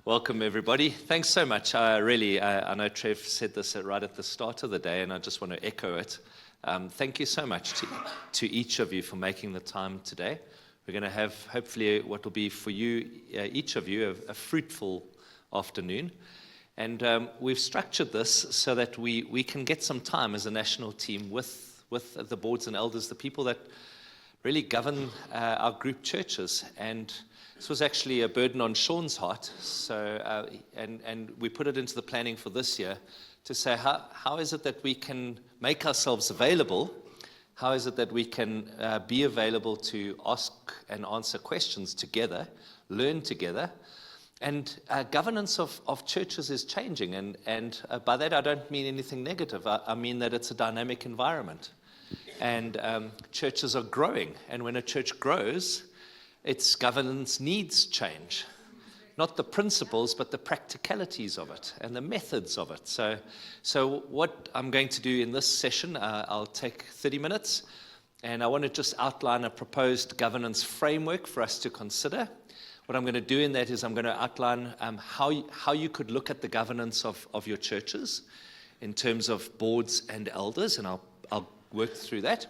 Welcome, everybody. Thanks so much. I know Trev said this right at the start of the day, and I just want to echo it. Thank you so much to each of you for making the time today. We're going to have, hopefully, what will be for you, each of you, a fruitful afternoon. And we've structured this so that we can get some time as a national team with the boards and elders, the people that really govern our group churches. And this was actually a burden on Sean's heart, and we put it into the planning for this year to say, how is it that we can make ourselves available? How is it that we can be available to ask and answer questions together, learn together? And governance of churches is changing, and by that I don't mean anything negative. I mean that it's a dynamic environment, and churches are growing, and when a church grows, its governance needs change. Not the principles, but the practicalities of it and the methods of it. So what I'm going to do in this session, I'll take 30 minutes, and I want to just outline a proposed governance framework for us to consider. What I'm going to do in that is I'm going to outline how you could look at the governance of your churches in terms of boards and elders, and I'll work through that.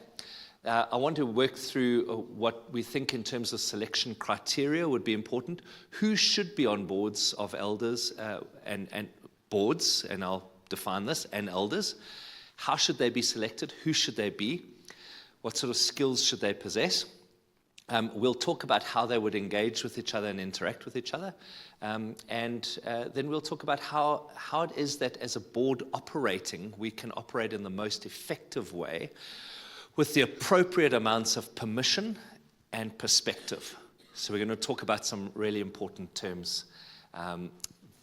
I want to work through what we think in terms of selection criteria would be important. Who should be on boards of elders and boards, and I'll define this, and elders. How should they be selected? Who should they be? What sort of skills should they possess? We'll talk about how they would engage with each other and interact with each other. And then we'll talk about how it is that as a board operating, we can operate in the most effective way with the appropriate amounts of permission and perspective. So we're going to talk about some really important terms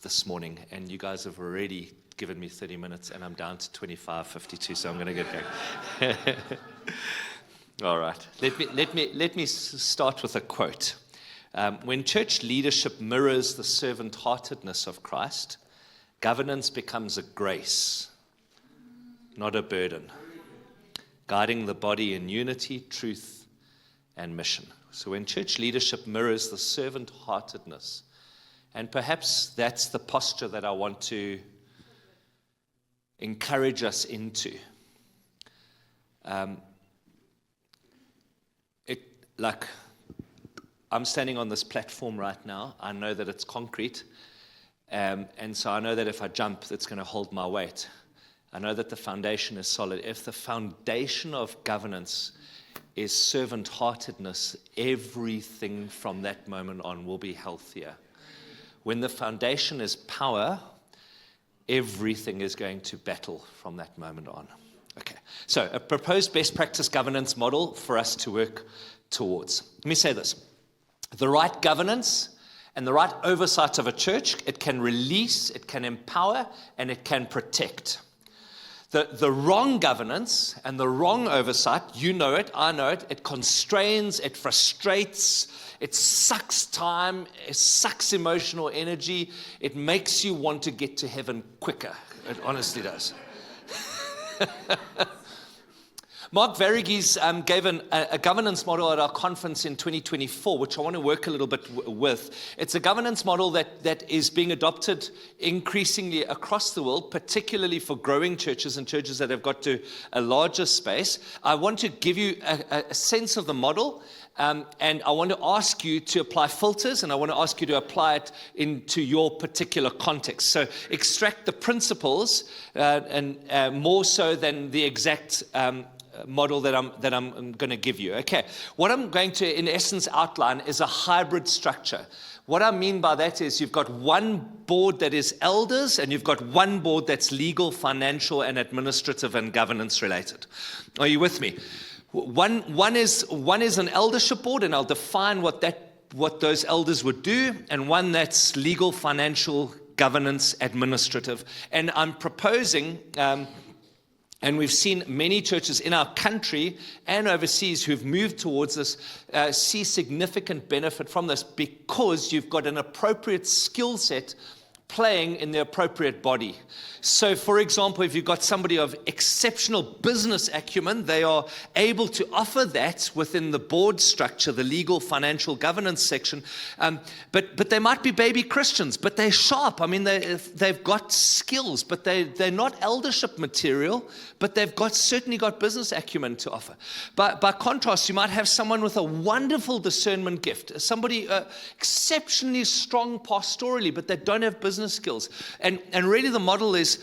this morning. And you guys have already given me 30 minutes, and I'm down to 25:52, so I'm going to get going. All right. Let me start with a quote. When church leadership mirrors the servant-heartedness of Christ, governance becomes a grace, not a burden, guiding the body in unity, truth, and mission. So when church leadership mirrors the servant-heartedness, and perhaps that's the posture that I want to encourage us into. Like I'm standing on this platform right now. I know that it's concrete, and so I know that if I jump, it's going to hold my weight. I know that the foundation is solid. If the foundation of governance is servant-heartedness, everything from that moment on will be healthier. When the foundation is power, everything is going to battle from that moment on. Okay, so a proposed best practice governance model for us to work towards. Let me say this. The right governance and the right oversight of a church, it can release, it can empower, and it can protect. The wrong governance and the wrong oversight, you know it, I know it, it constrains, it frustrates, it sucks time, it sucks emotional energy, it makes you want to get to heaven quicker. It honestly does. Mark Verghese gave a governance model at our conference in 2024, which I want to work a little bit with. It's a governance model that is being adopted increasingly across the world, particularly for growing churches and churches that have got to a larger space. I want to give you a sense of the model, and I want to ask you to apply filters, and I want to ask you to apply it into your particular context. So extract the principles, and more so than the exact model that I'm going to give you. Okay, what I'm going to, in essence, outline is a hybrid structure. What I mean by that is you've got one board that is elders, and you've got one board that's legal, financial, and administrative and governance related. Are you with me? One is an eldership board, and I'll define what those elders would do, and one that's legal, financial, governance, administrative. And I'm proposing and we've seen many churches in our country and overseas who've moved towards this see significant benefit from this, because you've got an appropriate skill set playing in the appropriate body. So, for example, if you've got somebody of exceptional business acumen, they are able to offer that within the board structure, the legal, financial governance section. But they might be baby Christians, but they're sharp. I mean, they've got skills, but they're not eldership material, but they've certainly got business acumen to offer. By contrast, you might have someone with a wonderful discernment gift, somebody exceptionally strong pastorally, but they don't have business skills. And really the model is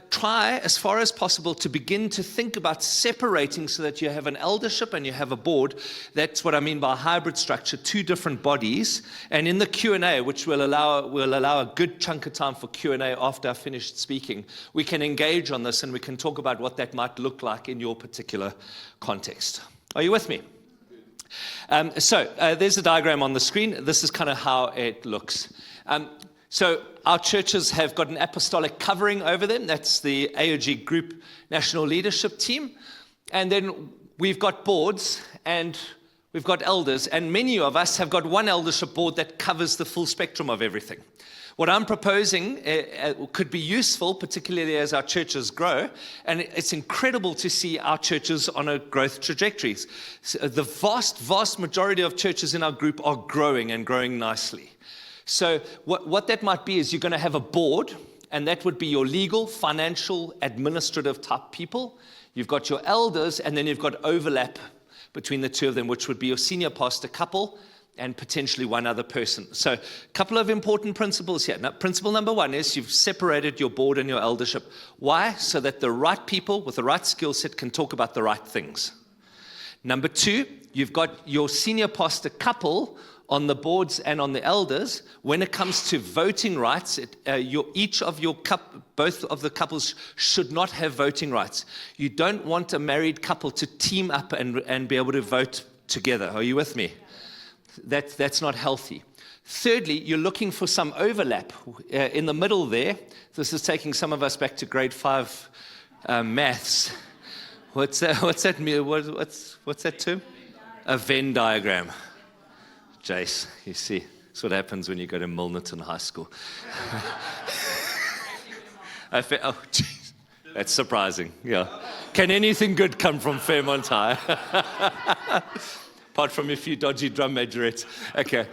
try as far as possible to begin to think about separating so that you have an eldership and you have a board. That's what I mean by a hybrid structure, two different bodies. And in the Q&A, which will allow a good chunk of time for Q&A after I've finished speaking, we can engage on this and we can talk about what that might look like in your particular context. Are you with me? So there's a diagram on the screen. This is kind of how it looks. So our churches have got an apostolic covering over them. That's the AOG Group National Leadership Team. And then we've got boards and we've got elders. And many of us have got one eldership board that covers the full spectrum of everything. What I'm proposing could be useful, particularly as our churches grow. And it's incredible to see our churches on a growth trajectory. So the vast majority of churches in our group are growing and growing nicely. So what that might be is you're going to have a board, and that would be your legal, financial, administrative type people. You've got your elders, and then you've got overlap between the two of them, which would be your senior pastor couple and potentially one other person. So a couple of important principles here. Now, principle number one is you've separated your board and your eldership. Why? So that the right people with the right skill set can talk about the right things. Number two, you've got your senior pastor couple on the boards and on the elders. When it comes to voting rights, both of the couples should not have voting rights. You don't want a married couple to team up and be able to vote together. Are you with me? That's not healthy. Thirdly, you're looking for some overlap in the middle there. This is taking some of us back to grade 5 maths. What's that? What's that term? A Venn diagram. Jace, you see, that's what happens when you go to Milnerton High School. Geez, that's surprising. Yeah. Can anything good come from Fairmont High? Apart from a few dodgy drum majorettes. Okay.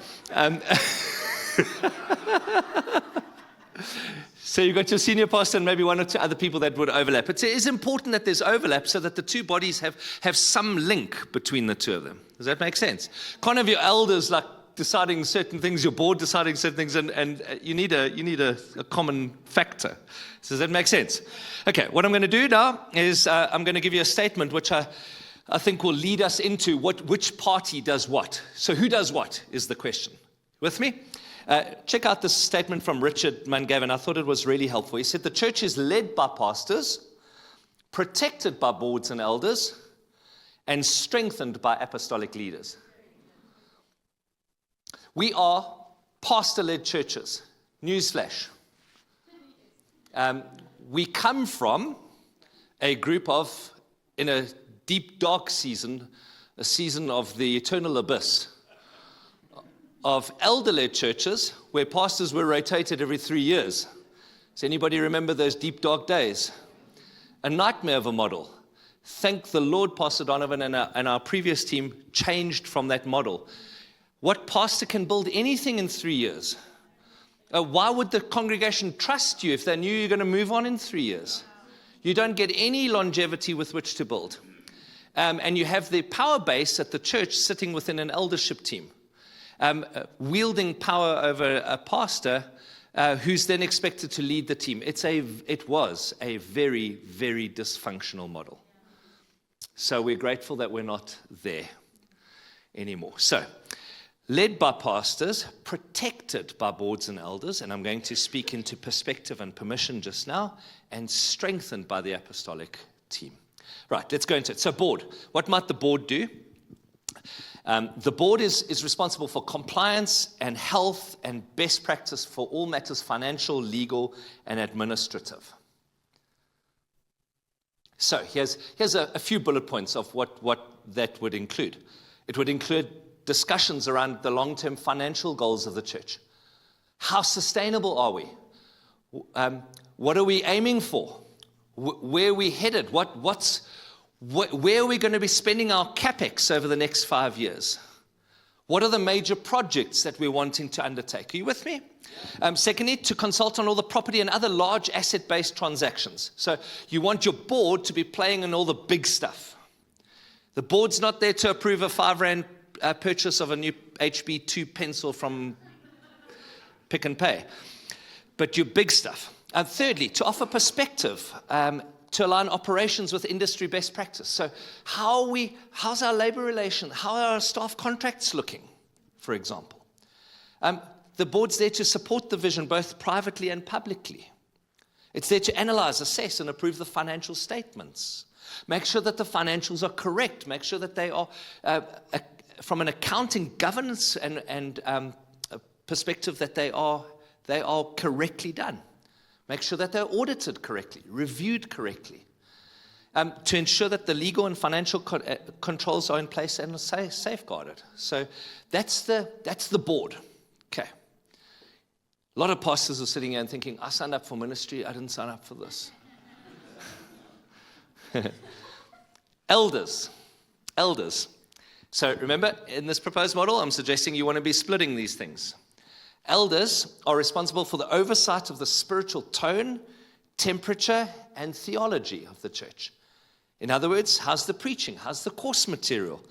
So you've got your senior pastor and maybe one or two other people that would overlap. It is important that there's overlap so that the two bodies have some link between the two of them. Does that make sense? Can't have your elders like deciding certain things, your board deciding certain things, and you need a common factor. Does that make sense? Okay, what I'm going to do now is I'm going to give you a statement which I think will lead us into which party does what. So who does what is the question. With me? Check out this statement from Richard Mungavin. I thought it was really helpful. He said, the church is led by pastors, protected by boards and elders, and strengthened by apostolic leaders. We are pastor-led churches. Newsflash. We come from a group of, in a deep, dark season, a season of the eternal abyss, of elder-led churches where pastors were rotated every 3 years. Does anybody remember those deep, dark days? A nightmare of a model. Thank the Lord, Pastor Donovan and our previous team changed from that model. What pastor can build anything in 3 years? Why would the congregation trust you if they knew you're going to move on in 3 years? You don't get any longevity with which to build. And you have the power base at the church sitting within an eldership team. Wielding power over a pastor who's then expected to lead the team. It was a very, very dysfunctional model. So we're grateful that we're not there anymore. So, led by pastors, protected by boards and elders, and I'm going to speak into perspective and permission just now, and strengthened by the apostolic team. Right, let's go into it. So board, what might the board do? The board is responsible for compliance and health and best practice for all matters financial, legal, and administrative. So here's a few bullet points of what that would include. It would include discussions around the long-term financial goals of the church. How sustainable are we? What are we aiming for? Where are we headed? Where are we going to be spending our capex over the next 5 years? What are the major projects that we're wanting to undertake? Are you with me? Secondly, to consult on all the property and other large asset-based transactions. So you want your board to be playing in all the big stuff. The board's not there to approve a £5 purchase of a new HB2 pencil from Pick and Pay, but your big stuff. And thirdly, to offer perspective, to align operations with industry best practice. So how's our labor relation? How are our staff contracts looking, for example? The board's there to support the vision both privately and publicly. It's there to analyze, assess, and approve the financial statements. Make sure that the financials are correct. Make sure that they are, from an accounting governance and perspective, that they are correctly done. Make sure that they're audited correctly, reviewed correctly, to ensure that the legal and financial controls are in place and are safeguarded. So that's the board. Okay. A lot of pastors are sitting here and thinking, I signed up for ministry, I didn't sign up for this. Elders. So remember, in this proposed model, I'm suggesting you want to be splitting these things. Elders are responsible for the oversight of the spiritual tone, temperature, and theology of the church. In other words, how's the preaching? How's the course material?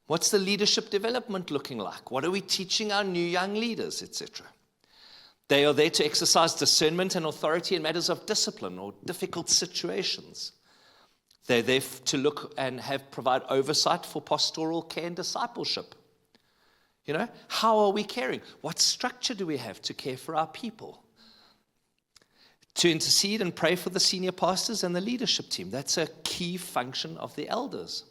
What's the leadership development looking like? What are we teaching our new young leaders, etc.? They are there to exercise discernment and authority in matters of discipline or difficult situations. They're there to look and provide oversight for pastoral care and discipleship. You know, how are we caring? What structure do we have to care for our people? To intercede and pray for the senior pastors and the leadership team. That's a key function of the elders.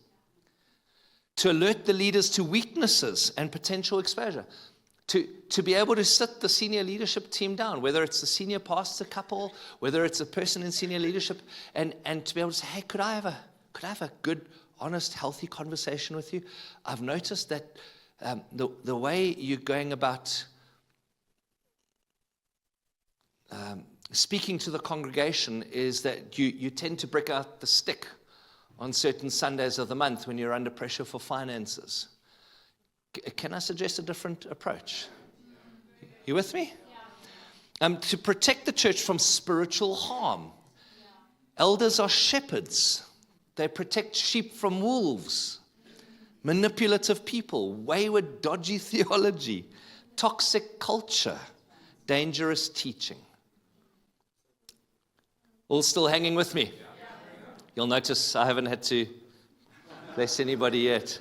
To alert the leaders to weaknesses and potential exposure. To be able to sit the senior leadership team down, whether it's the senior pastor couple, whether it's a person in senior leadership, and to be able to say, hey, could I have a good, honest, healthy conversation with you? I've noticed that the way you're going about speaking to the congregation is that you tend to break out the stick on certain Sundays of the month when you're under pressure for finances. Can I suggest a different approach? You with me? To protect the church from spiritual harm. Elders are shepherds. They protect sheep from wolves, manipulative people, wayward, dodgy theology, toxic culture, dangerous teaching. All still hanging with me? You'll notice I haven't had to bless anybody yet.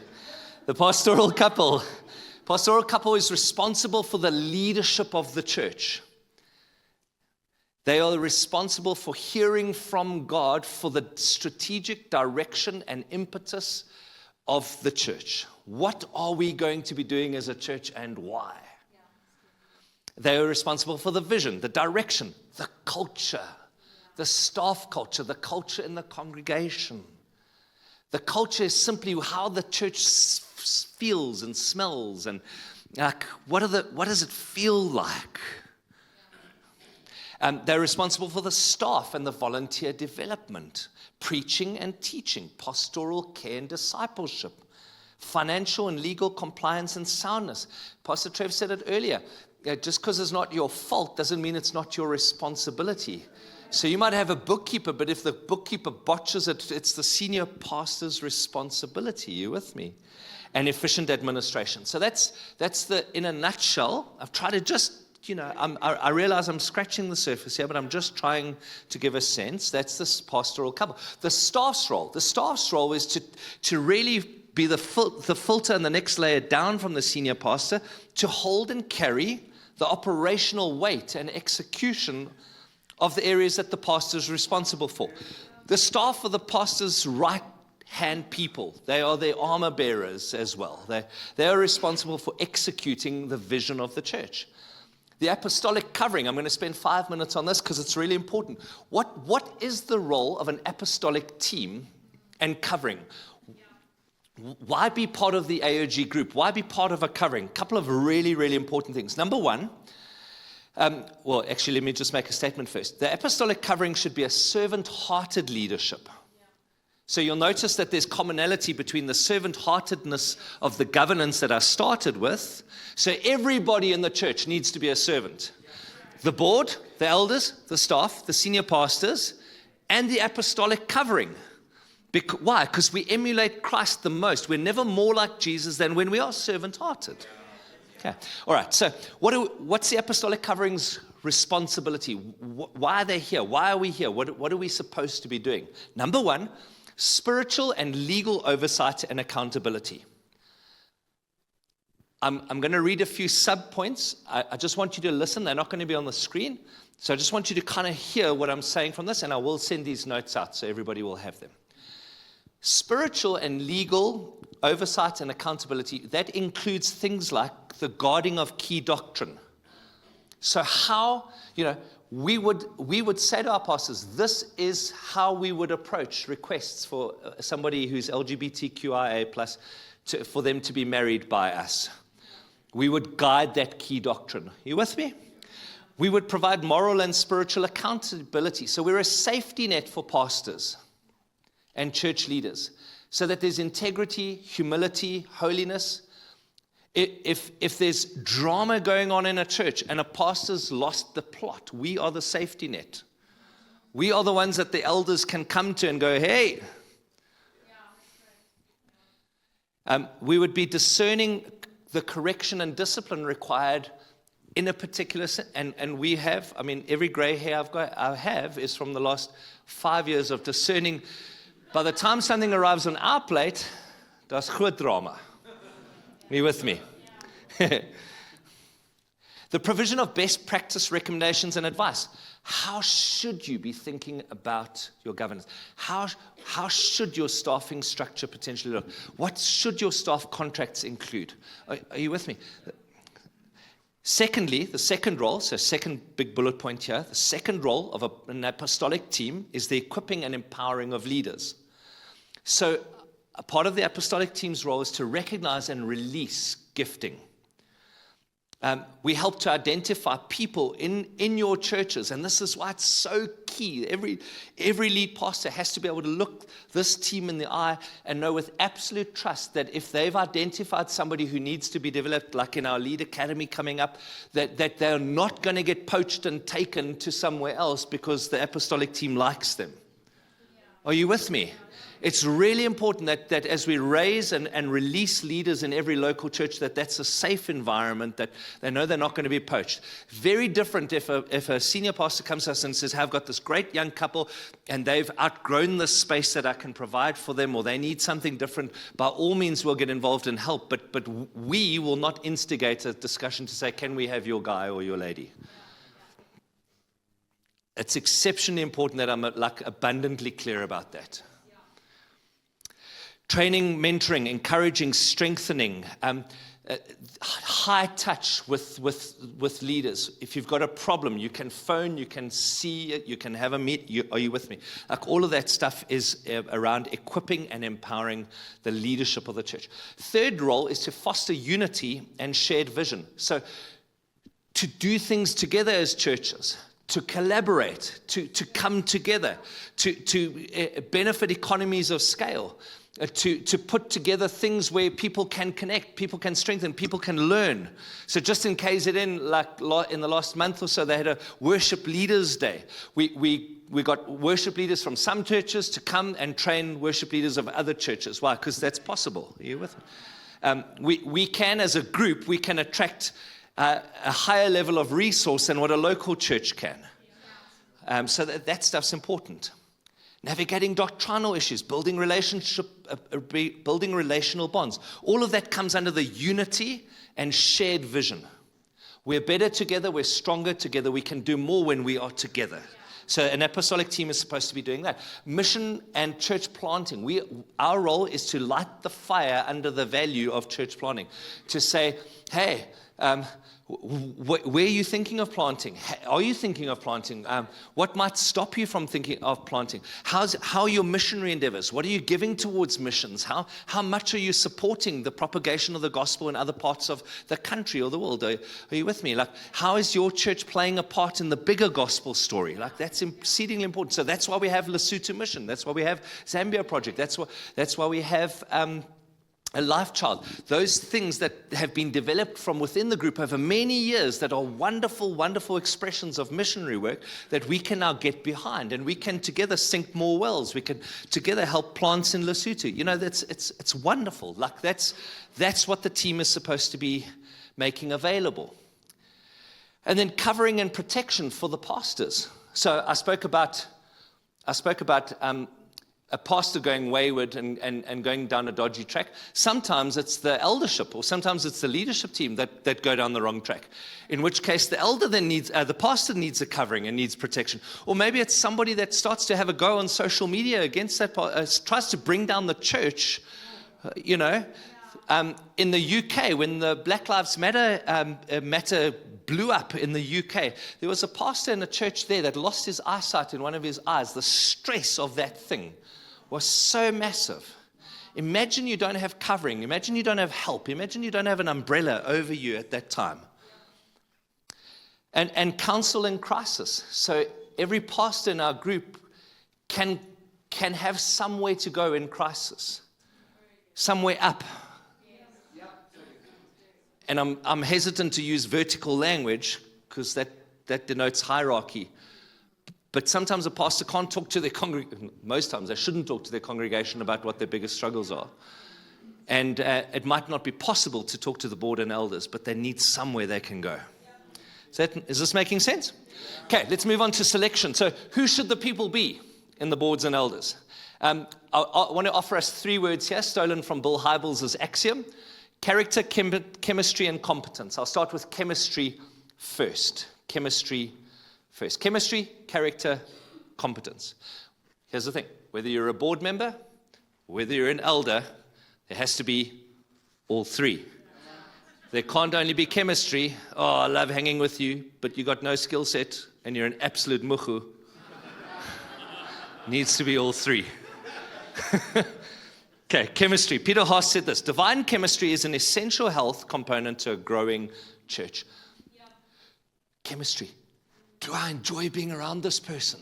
The pastoral couple is responsible for the leadership of the church. They are responsible for hearing from God for the strategic direction and impetus of the church. What are we going to be doing as a church and why? They are responsible for the vision, the direction, the culture, the staff culture, the culture in the congregation. The culture is simply how the church feels and smells, and what does it feel like? They're responsible for the staff and the volunteer development, preaching and teaching, pastoral care and discipleship, financial and legal compliance and soundness. Pastor Trev said it earlier. Just because it's not your fault doesn't mean it's not your responsibility. So you might have a bookkeeper, but if the bookkeeper botches it, it's the senior pastor's responsibility. You with me? And efficient administration. So that's in a nutshell. I've tried to just, I realize I'm scratching the surface here, but I'm just trying to give a sense. That's this pastoral couple. The staff's role is to really be the filter and the next layer down from the senior pastor to hold and carry the operational weight and execution of the areas that the pastor is responsible for. The staff are the pastor's right-hand people. They are their armor bearers as well. They are responsible for executing the vision of the church. The apostolic covering, I'm going to spend 5 minutes on this because it's really important. What is the role of an apostolic team and covering? Why be part of the AOG group? Why be part of a covering? A couple of really, really important things. Number one, Well, actually, let me just make a statement first. The apostolic covering should be a servant-hearted leadership. So you'll notice that there's commonality between the servant-heartedness of the governance that I started with. So everybody in the church needs to be a servant. The board, the elders, the staff, the senior pastors, and the apostolic covering. Why? Because we emulate Christ the most. We're never more like Jesus than when we are servant-hearted. Okay. All right. So what's the apostolic covering's responsibility? Why are they here? Why are we here? What are we supposed to be doing? Number one, spiritual and legal oversight and accountability. I'm going to read a few sub-points. I just want you to listen. They're not going to be on the screen. So I just want you to kind of hear what I'm saying from this, and I will send these notes out so everybody will have them. Spiritual and legal oversight and accountability, that includes things like the guarding of key doctrine. So how, we would say to our pastors, this is how we would approach requests for somebody who's LGBTQIA+, for them to be married by us. We would guide that key doctrine. Are you with me? We would provide moral and spiritual accountability. So we're a safety net for pastors and church leaders, so that there's integrity, humility, holiness. If there's drama going on in a church and a pastor's lost the plot, we are the safety net. We are the ones that the elders can come to and go, hey. We would be discerning the correction and discipline required in a particular, and we have, every gray hair I have is from the last 5 years of discerning. By the time something arrives on our plate, that's groot drama. Are you with me? The provision of best practice recommendations and advice. How should you be thinking about your governance? How should your staffing structure potentially look? What should your staff contracts include? Are you with me? Secondly, the second role, so second big bullet point here, the second role of an apostolic team is the equipping and empowering of leaders. So a part of the apostolic team's role is to recognize and release gifting. We help to identify people in your churches, and this is why it's so key. Every lead pastor has to be able to look this team in the eye and know with absolute trust that if they've identified somebody who needs to be developed, like in our Lead Academy coming up, that they're not going to get poached and taken to somewhere else because the apostolic team likes them. Are you with me? It's really important that as we raise and release leaders in every local church, that's a safe environment, that they know they're not going to be poached. Very different if a senior pastor comes to us and says, hey, I've got this great young couple and they've outgrown this space that I can provide for them, or they need something different. By all means, we'll get involved and help, but we will not instigate a discussion to say, can we have your guy or your lady? It's exceptionally important that I'm abundantly clear about that. Training, mentoring, encouraging, strengthening, high touch with leaders. If you've got a problem, you can phone, you can see it, you can have a meet. Are you with me? All of that stuff is around equipping and empowering the leadership of the church. Third role is to foster unity and shared vision. So to do things together as churches, to collaborate, to come together, to benefit economies of scale. To put together things where people can connect, people can strengthen, people can learn. So just in KZN, in the last month or so, they had a worship leaders day. We got worship leaders from some churches to come and train worship leaders of other churches. Why? Because that's possible. Are you with me? We can, as a group, we can attract a higher level of resource than what a local church can. So that stuff's important. Navigating doctrinal issues, building relational bonds. All of that comes under the unity and shared vision. We're better together, we're stronger together, we can do more when we are together. So an apostolic team is supposed to be doing that. Mission and church planting. Our role is to light the fire under the value of church planting. To say, hey, Where are you thinking of planting? Are you thinking of planting? What might stop you from thinking of planting? How are your missionary endeavors? What are you giving towards missions? How much are you supporting the propagation of the gospel in other parts of the country or the world? Are you with me? Like, how is your church playing a part in the bigger gospel story? Like, that's exceedingly important. So that's why we have Lesotho Mission. That's why we have Zambia Project. That's why we have a life child. Those things that have been developed from within the group over many years that are wonderful, wonderful expressions of missionary work that we can now get behind, and we can together sink more wells. We can together help plants in Lesotho. You know, it's wonderful. Like that's what the team is supposed to be making available. And then covering and protection for the pastors. So I spoke about a pastor going wayward and going down a dodgy track. Sometimes it's the eldership, or sometimes it's the leadership team that go down the wrong track. In which case, the pastor needs a covering and needs protection. Or maybe it's somebody that starts to have a go on social media against that, tries to bring down the church. In the UK, when the Black Lives Matter blew up in the UK, there was a pastor in a church there that lost his eyesight in one of his eyes. The stress of that thing was so massive. Imagine you don't have covering. Imagine you don't have help. Imagine you don't have an umbrella over you at that time. And counsel in crisis. So every pastor in our group can have somewhere to go in crisis, somewhere up. And I'm hesitant to use vertical language because that denotes hierarchy. But sometimes a pastor can't talk to their congregation. Most times they shouldn't talk to their congregation about what their biggest struggles are. And it might not be possible to talk to the board and elders, but they need somewhere they can go. Is this making sense? Okay, let's move on to selection. So who should the people be in the boards and elders? I want to offer us 3 words here, stolen from Bill Hybels' axiom. Character, chemistry, and competence. I'll start with chemistry first. Chemistry, character, competence. Here's the thing. Whether you're a board member, whether you're an elder, there has to be all 3. There can't only be chemistry. Oh, I love hanging with you, but you got no skill set and you're an absolute muhu. Needs to be all 3. Okay, chemistry. Peter Haas said this: divine chemistry is an essential health component to a growing church. Yep. Chemistry. Do I enjoy being around this person?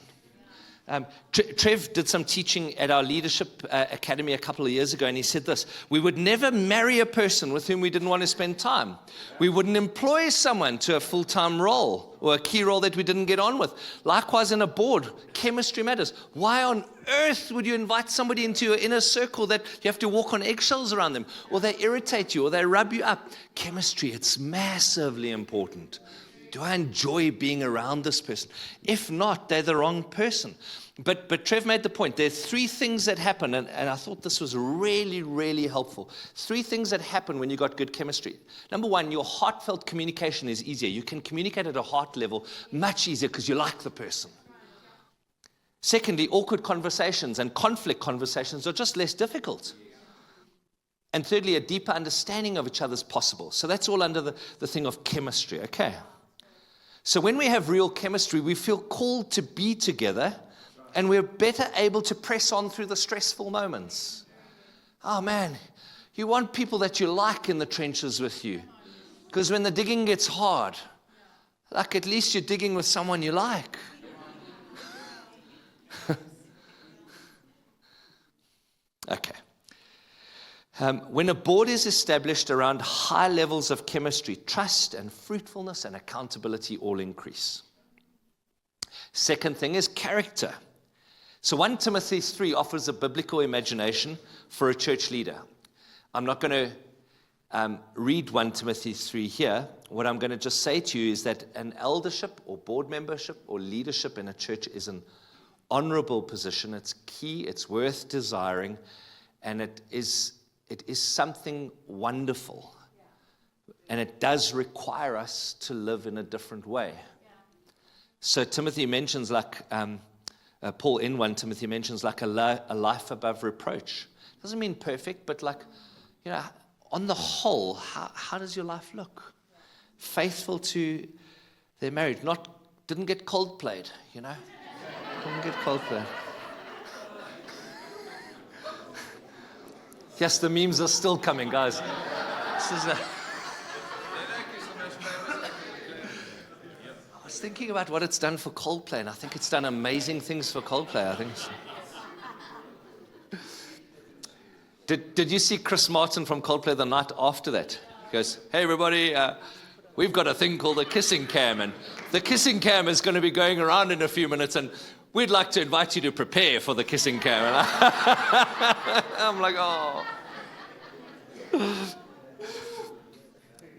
Trev did some teaching at our leadership academy a couple of years ago, and he said this: we would never marry a person with whom we didn't want to spend time. We wouldn't employ someone to a full-time role or a key role that we didn't get on with. Likewise, in a board, chemistry matters. Why on earth would you invite somebody into your inner circle that you have to walk on eggshells around them, or they irritate you, or they rub you up? Chemistry, it's massively important. Do I enjoy being around this person? If not, they're the wrong person. But Trev made the point. There are 3 things that happen, and I thought this was really, really helpful. 3 things that happen when you got good chemistry. Number 1, your heartfelt communication is easier. You can communicate at a heart level much easier because you like the person. Secondly, awkward conversations and conflict conversations are just less difficult. And thirdly, a deeper understanding of each other is possible. So that's all under the thing of chemistry, okay? So when we have real chemistry, we feel called to be together, and we're better able to press on through the stressful moments. Oh man, you want people that you like in the trenches with you. Because when the digging gets hard, like at least you're digging with someone you like. Okay. When a board is established around high levels of chemistry, trust and fruitfulness and accountability all increase. Second thing is character. So 1 Timothy 3 offers a biblical imagination for a church leader. I'm not going to read 1 Timothy 3 here. What I'm going to just say to you is that an eldership or board membership or leadership in a church is an honorable position. It's key, it's worth desiring, and it is something wonderful. And it does require us to live in a different way. So Timothy mentions Paul in 1 Timothy mentions like a life above reproach. Doesn't mean perfect, but on the whole, how does your life look? faithful to their marriage. Didn't get Coldplayed, you know. Didn't get Coldplayed. Yes, the memes are still coming, guys. This is I was thinking about what it's done for Coldplay, and I think it's done amazing things for Coldplay. I think. Did you see Chris Martin from Coldplay the night after that? He goes, "Hey everybody, we've got a thing called a kissing cam, and the kissing cam is going to be going around in a few minutes, and we'd like to invite you to prepare for the kissing cam." And I'm like, oh.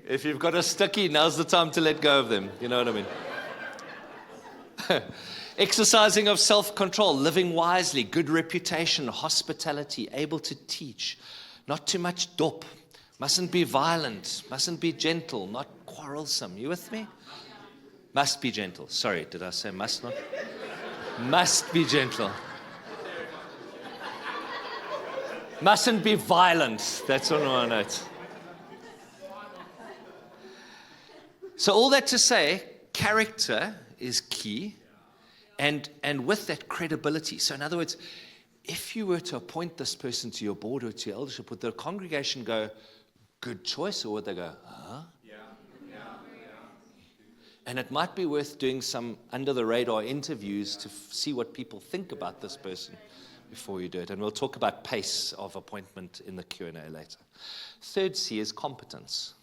If you've got a sticky, now's the time to let go of them. You know what I mean? Exercising of self-control, living wisely, good reputation, hospitality, able to teach, not too much dop, mustn't be violent, mustn't be gentle, not quarrelsome. You with me? Must be gentle. Sorry, did I say must not? Must be gentle. Mustn't be violent. That's on my notes. So all that to say, character is key. And with that, credibility. So in other words, if you were to appoint this person to your board or to your eldership, would the congregation go, good choice, or would they go, huh? Yeah. And it might be worth doing some under-the-radar interviews to see what people think about this person before you do it. And we'll talk about pace of appointment in the Q&A later. Third C is competence.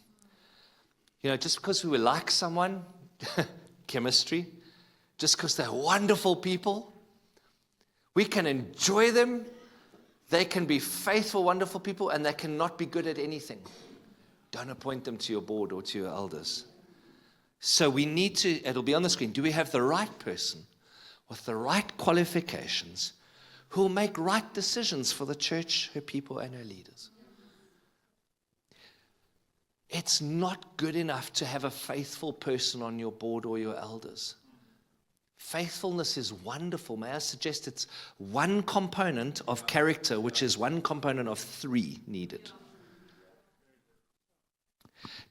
You know, just because we like someone, chemistry, just because they're wonderful people, we can enjoy them, they can be faithful, wonderful people, and they cannot be good at anything. Don't appoint them to your board or to your elders. So we need to, it'll be on the screen, do we have the right person with the right qualifications who will make right decisions for the church, her people, and her leaders? It's not good enough to have a faithful person on your board or your elders. Faithfulness is wonderful. May I suggest it's one component of character, which is one component of three needed.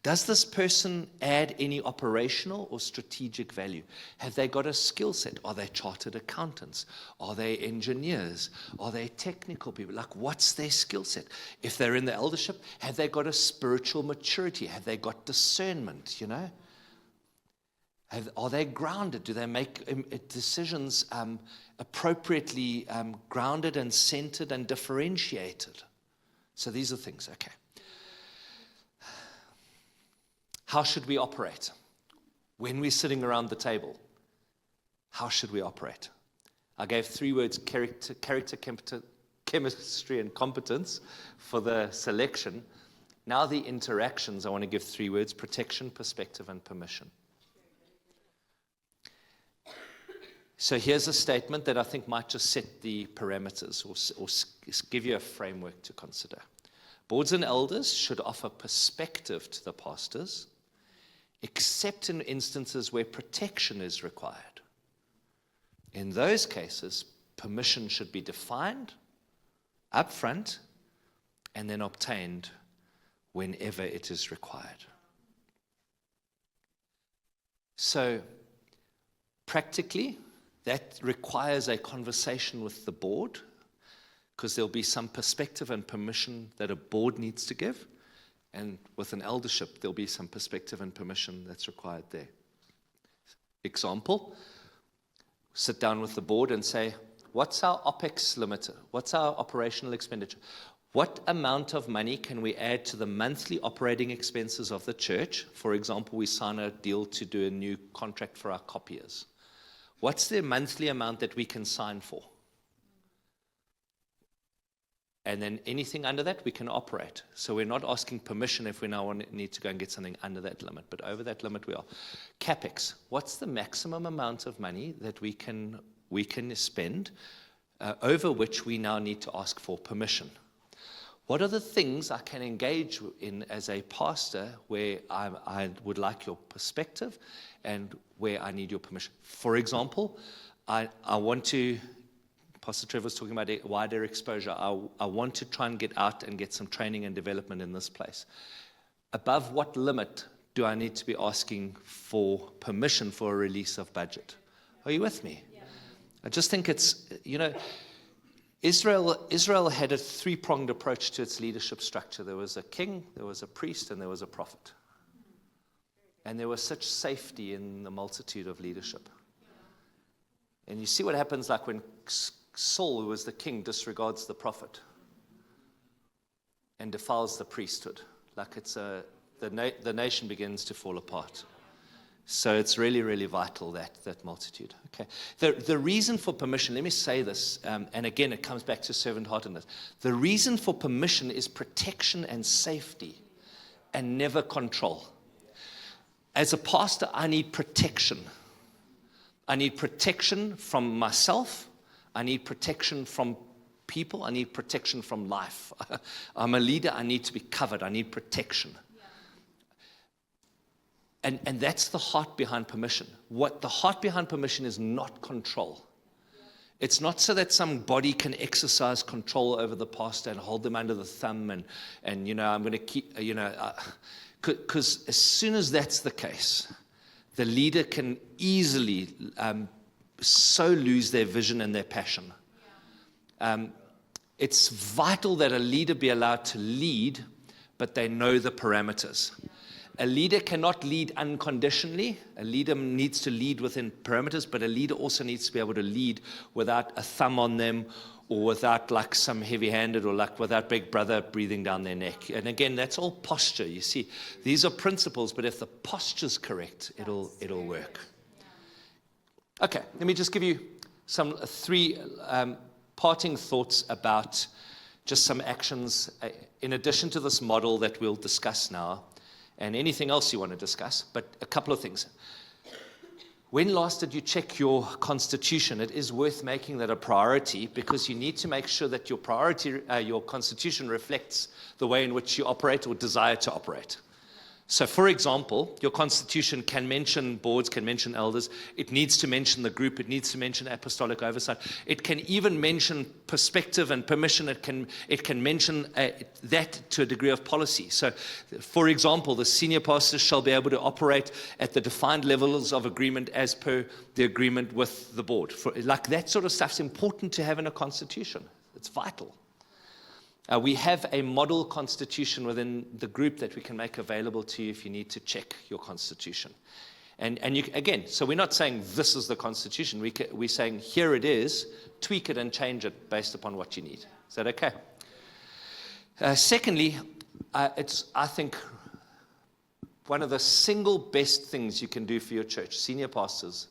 Does this person add any operational or strategic value? Have they got a skill set? Are they chartered accountants? Are they engineers? Are they technical people? Like, what's their skill set? If they're in the eldership, have they got a spiritual maturity? Have they got discernment, you know? Are they grounded? Do they make decisions appropriately grounded and centered and differentiated? So these are things, okay. How should we operate? When we're sitting around the table, how should we operate? I gave 3 words, character, chemistry, and competence for the selection. Now the interactions, I want to give 3 words, protection, perspective, and permission. So here's a statement that I think might just set the parameters or give you a framework to consider. Boards and elders should offer perspective to the pastors, except in instances where protection is required. In those cases, permission should be defined upfront and then obtained whenever it is required. So, practically, that requires a conversation with the board, because there'll be some perspective and permission that a board needs to give. And with an eldership, there'll be some perspective and permission that's required there. Example, sit down with the board and say, what's our OPEX limit? What's our operational expenditure? What amount of money can we add to the monthly operating expenses of the church? For example, we sign a deal to do a new contract for our copiers. What's the monthly amount that we can sign for? And then anything under that, we can operate. So we're not asking permission if we now need to go and get something under that limit. But over that limit, we are. CapEx. What's the maximum amount of money that we can spend over which we now need to ask for permission? What are the things I can engage in as a pastor where I would like your perspective and where I need your permission? For example, I want to... Pastor Trevor was talking about wider exposure. I want to try and get out and get some training and development in this place. Above what limit do I need to be asking for permission for a release of budget? Are you with me? I just think it's, Israel had a three-pronged approach to its leadership structure. There was a king, there was a priest, and there was a prophet. And there was such safety in the multitude of leadership. And you see what happens like when Saul, who was the king, disregards the prophet and defiles the priesthood. Like the nation begins to fall apart. So it's really, really vital, that multitude. Okay. The reason for permission, let me say this, and again, it comes back to servant-heartedness. The reason for permission is protection and safety and never control. As a pastor, I need protection. I need protection from myself. I need protection from people. I need protection from life. I'm a leader. I need to be covered. I need protection. And that's the heart behind permission. What the heart behind permission is not control. It's not so that somebody can exercise control over the pastor and hold them under the thumb and I'm going to keep, because as soon as that's the case, the leader can easily so lose their vision and their passion. It's vital that a leader be allowed to lead, but they know the parameters. A leader cannot lead unconditionally. A leader needs to lead within parameters, but a leader also needs to be able to lead without a thumb on them or without like some heavy-handed or like without Big Brother breathing down their neck. And again, that's all posture. You see, these are principles, but if the posture's correct, it'll work. Okay, let me just give you some three parting thoughts about just some actions in addition to this model that we'll discuss now. And anything else you want to discuss, but a couple of things. When last did you check your constitution? It is worth making that a priority because you need to make sure that your constitution reflects the way in which you operate or desire to operate. So, for example, your constitution can mention boards, can mention elders. It needs to mention the group. It needs to mention apostolic oversight. It can even mention perspective and permission. It can mention that to a degree of policy. So, for example, the senior pastors shall be able to operate at the defined levels of agreement as per the agreement with the board. Like that sort of stuff's important to have in a constitution. It's vital. We have a model constitution within the group that we can make available to you if you need to check your constitution. And you, again, so we're not saying this is the constitution. We're saying here it is, tweak it and change it based upon what you need. Is that okay? Secondly, it's, I think, one of the single best things you can do for your church, senior pastors,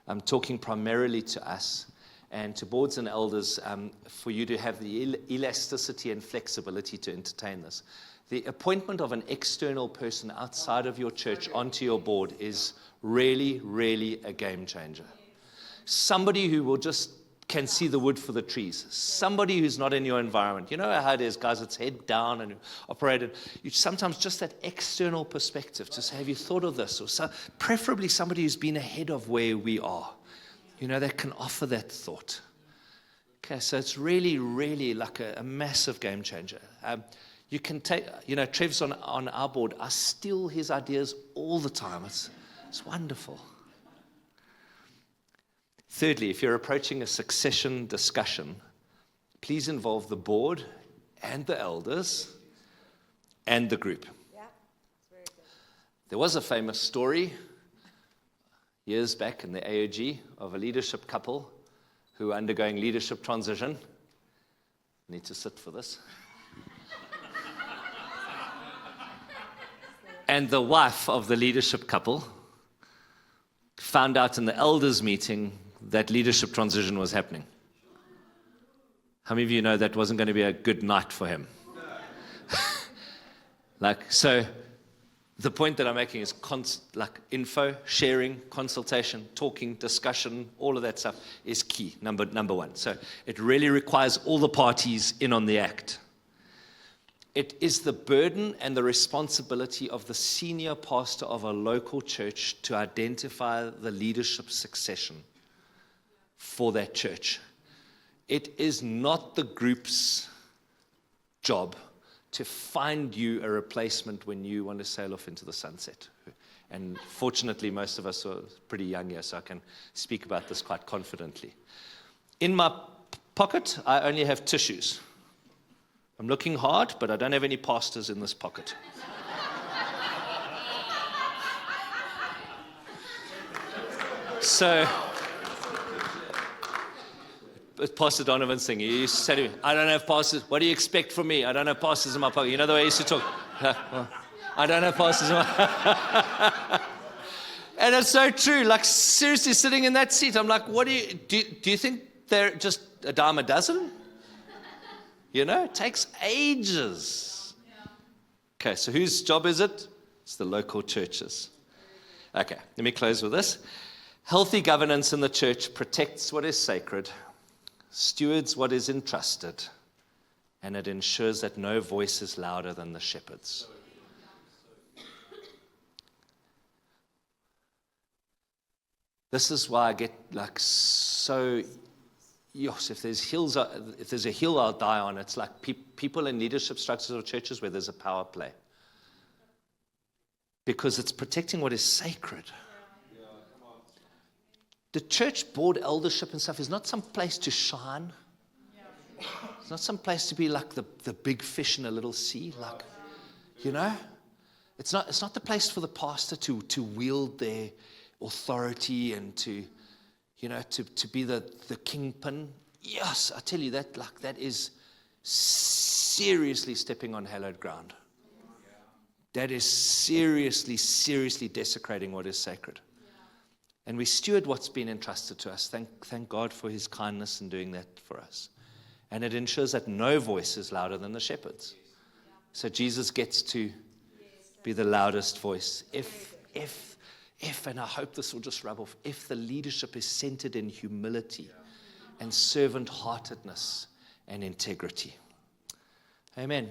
I'm talking primarily to us, and to boards and elders, for you to have the elasticity and flexibility to entertain this. The appointment of an external person outside of your church onto your board is really, really a game changer. Somebody who will just can see the wood for the trees. Somebody who's not in your environment. You know how it is, guys, it's head down and operated. You sometimes just that external perspective to say, have you thought of this? Or so, preferably somebody who's been ahead of where we are. That can offer that thought. Okay, so it's really, really like a massive game changer. You can take, Trev's on our board. I steal his ideas all the time. It's wonderful. Thirdly, if you're approaching a succession discussion, please involve the board and the elders and the group. Yeah, it's very good. There was a famous story years back in the AOG of a leadership couple who were undergoing leadership transition. Need to sit for this. And the wife of the leadership couple found out in the elders meeting that leadership transition was happening. How many of you know that wasn't going to be a good night for him? So the point that I'm making is info, sharing, consultation, talking, discussion, all of that stuff is key, number one. So it really requires all the parties in on the act. It is the burden and the responsibility of the senior pastor of a local church to identify the leadership succession for that church. It is not the group's job to find you a replacement when you want to sail off into the sunset. And fortunately, most of us are pretty young here, so I can speak about this quite confidently. In my pocket, I only have tissues. I'm looking hard, but I don't have any pastors in this pocket. So, Pastor Donovan's thing, he used to say to me, I don't have pastors. What do you expect from me? I don't have pastors in my pocket. You know the way he used to talk? I don't have pastors in my And it's so true. Like, seriously, sitting in that seat, I'm like, what do you think they're just a dime a dozen? You know, it takes ages. Okay, so whose job is it? It's the local churches. Okay, let me close with this. Healthy governance in the church protects what is sacred, stewards what is entrusted, and it ensures that no voice is louder than the shepherd's. This is why I get like so, yes, if there's a hill I'll die on, it's like people in leadership structures of churches where there's a power play. Because it's protecting what is sacred. The church board eldership and stuff is not some place to shine. It's not some place to be like the big fish in a little sea. Like, you know, it's not the place for the pastor to wield their authority and to be the kingpin. Yes, I tell you that is seriously stepping on hallowed ground. That is seriously desecrating what is sacred. And we steward what's been entrusted to us. Thank God for his kindness in doing that for us. And it ensures that no voice is louder than the shepherd's. So Jesus gets to be the loudest voice. If, and I hope this will just rub off, if the leadership is centered in humility and servant-heartedness and integrity. Amen.